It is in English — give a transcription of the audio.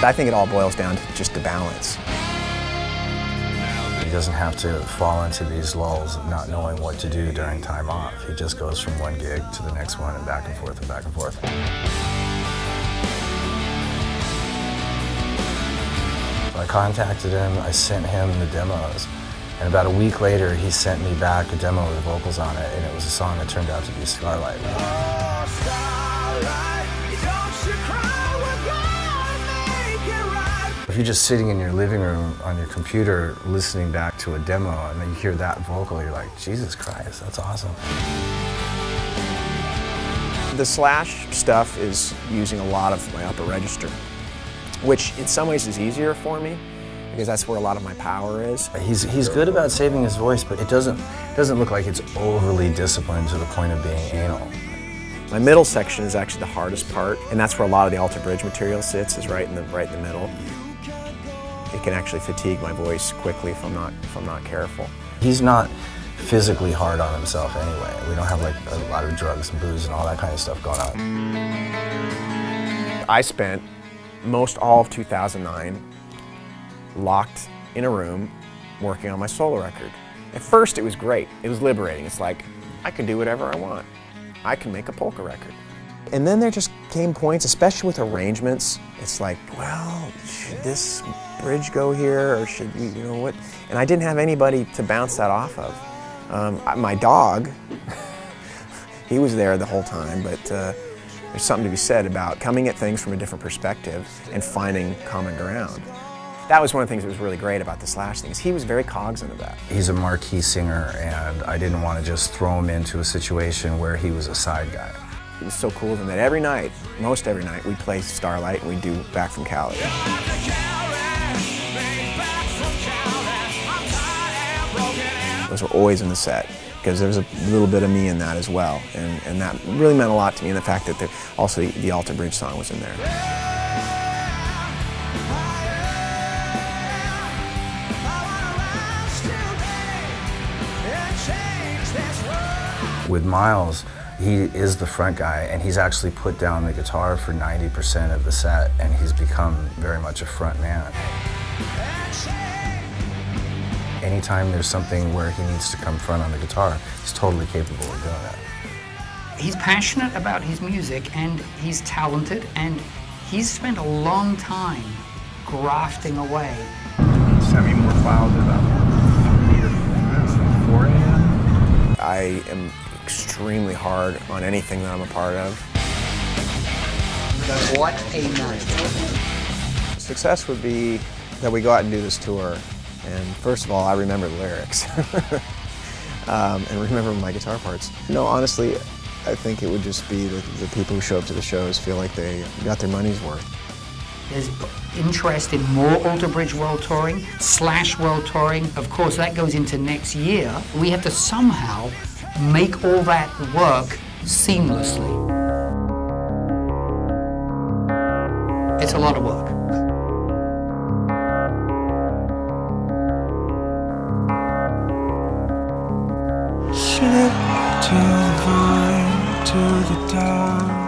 I think it all boils down to just the balance. He doesn't have to fall into these lulls of not knowing what to do during time off. He just goes from one gig to the next one and back and forth and back and forth. I contacted him, I sent him the demos, and about a week later he sent me back a demo with the vocals on it, and it was a song that turned out to be Starlight. Oh, Starlight, don't you cry, we're gonna make it right. If you're just sitting in your living room on your computer listening back to a demo and then you hear that vocal, you're like, Jesus Christ, that's awesome. The Slash stuff is using a lot of my upper register, which in some ways is easier for me because that's where a lot of my power is. He's good about saving his voice, but it doesn't look like it's overly disciplined to the point of being anal. My middle section is actually the hardest part, and that's where a lot of the alter bridge material sits, is right in the middle. It can actually fatigue my voice quickly if I'm not careful. He's not physically hard on himself anyway. We don't have like a lot of drugs and booze and all that kind of stuff going on. I spent most all of 2009 locked in a room working on my solo record. At first it was great, it was liberating. It's like, I can do whatever I want. I can make a polka record. And then there just came points, especially with arrangements, it's like, well, should this bridge go here or should we, you know what? And I didn't have anybody to bounce that off of. My dog, he was there the whole time, but there's something to be said about coming at things from a different perspective and finding common ground. That was one of the things that was really great about the Slash thing, is he was very cognizant of that. He's a marquee singer, and I didn't want to just throw him into a situation where he was a side guy. It was so cool that every night, most every night, we play Starlight and we do Back from Cali. Those were always in the set, because there was a little bit of me in that as well, and that really meant a lot to me, and the fact that also the alter bridge song was in there. With Myles, he is the front guy, and he's actually put down the guitar for 90% of the set, and he's become very much a front man. Anytime there's something where he needs to come front on the guitar, he's totally capable of doing that. He's passionate about his music, and he's talented, and he's spent a long time grafting away. Send me more files about 4 a.m. I am extremely hard on anything that I'm a part of. What a night. Success would be that we go out and do this tour, and first of all, I remember the lyrics and remember my guitar parts. No, honestly, I think it would just be the people who show up to the shows feel like they got their money's worth. There's interest in more Alter Bridge World Touring, Slash World Touring. Of course, that goes into next year. We have to somehow make all that work seamlessly. It's a lot of work. Slip to the vine, to the dawn.